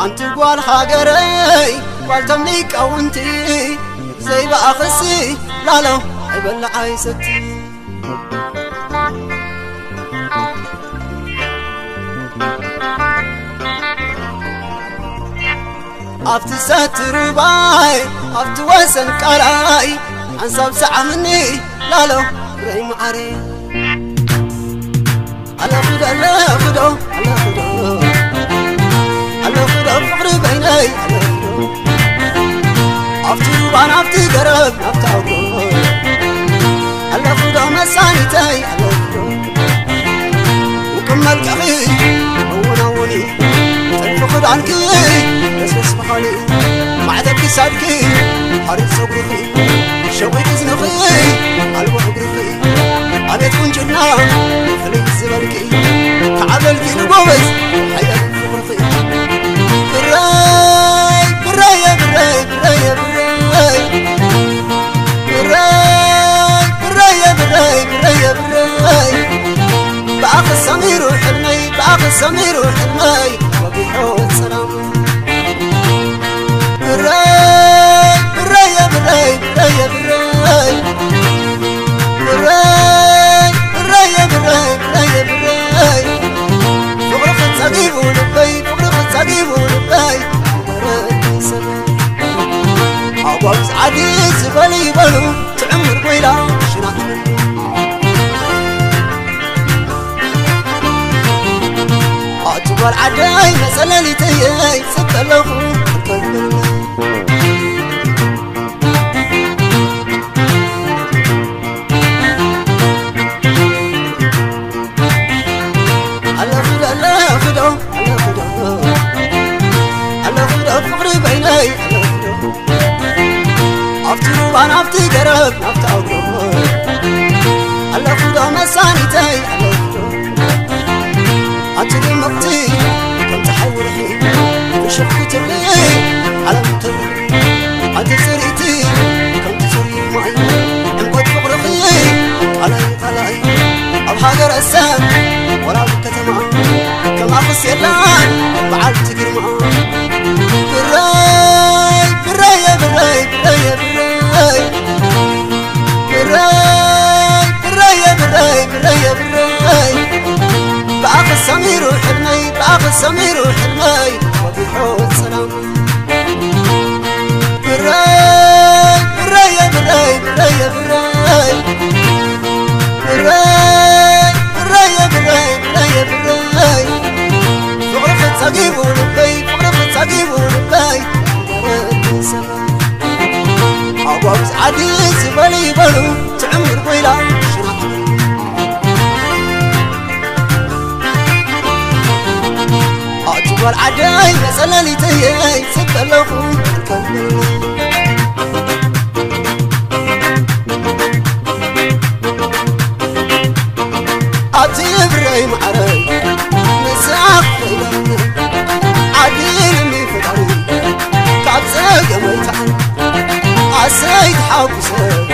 أنت قوال خاقري والتمليك أو أنتي زي بأخسي لا لو عيبال عايستي أفت ساتر باي أفت وسن كاراي عنصاب ساعة مني لا لو رأي معاري ألا خدو ألا خدو ألا خدو ألا خدو فقري بيني ألا خدو أفت روبان أفت قرب أفت عقو ألا خدو مساني تاي ألا خدو وكمل كخي ونوني تنفقد عنك بس بخالي معدك سادكي حريت صبرخي شويت زنخي قلب عقرخي أنا تكون جنة خليك الزبالكي تعبلكي نقوز حياتي فقرخي براي براي يا براي براي يا براي براي براي يا براي براي يا براي بأخ السمير وحلمي بأخ السمير وحلمي وبيحوت سلام براي براي يا براي براي يا براي براي براي يا براي براي يا براي فقرة تجيب ولبي فقرة تجيب ولبي براي سلام عبوز عديس بالي بلو تعمر بيلا شنع أجبر عداي مسألة لي تياي ستلوخو ألا خدو ألا خدو ألا خدو ألا خدو فقري بيني ألا خدو أفترو أنا أفتي قرب أفت عقو ألا خدو مساني تاي ألا خدو أنتي مقتي كم تحول حين وشفت الليل على مطري أنت سريتي كم تسري معي انقد فقرخي علي طلعي الحاجر السام ولا بالكتمة كم أخص يلان بعد تقر معه براي براي يا براي براي يا براي براي براي يا براي براي يا براي بأخ السمير وحلمي بأخ السمير وحلمي وبيحوت سلام براي براي يا براي براي يا براي براي براي يا براي براي يا براي فقرة تجيب ولبي فقرة تجيب ولبي براي سلام عبوز عديس بالي بلو تعمر بيلا شنع أجبر عداي مسألة لي تياي ستلوخو كمل أتبري معري مساق خيلاني عديل مي فداري تعبزاق ميتعن عسايد حابسي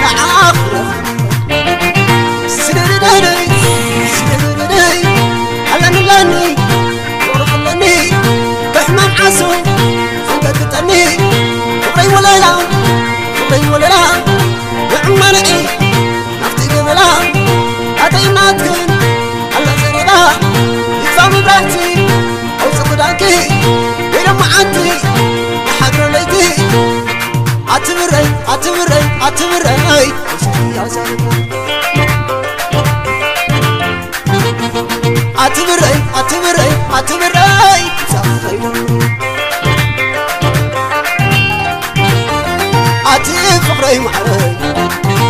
نعاق رخي سنردني سنردني حلاني لاني ورخلني بحمام عسو فقدتني فقري ولا لا فقري ولا لا وعماني نفتي قبلا أتينا تكن على زرنا يفهم براحتي أو سقدانكي ويرم عندي أحضر ليتي أتبري أتبري أتبري يا زلمة أتبري أتبري أتبري أتفقري معري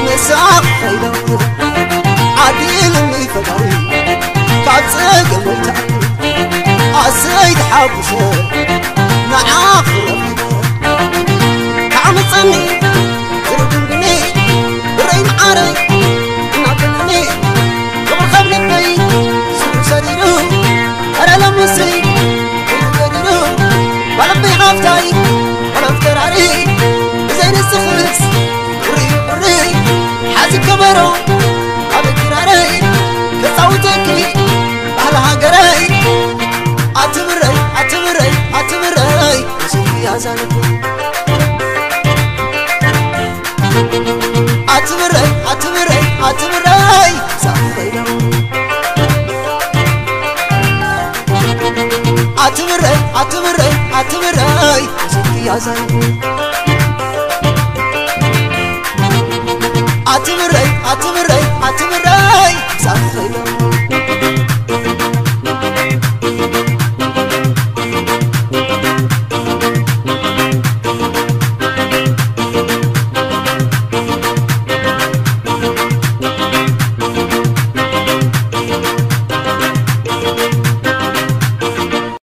مساق خيلو عديل مي فقري تعبزاق ميتعن عسايد حابسه معاق رفيقه تعمصني تردني بري معاري ناقلني قبل خبل بي سلو سريرو أنا لمسي قدرو بلبي عافتاي ولا افتراري زين السخلص وري وري حاسب كبرو على كراري كصوتك على هاجري يا زلف أتبري أتبري أتبري سافينا أتبري أتبري أتبري يا زلف أتبري أتبري أتبري سافينا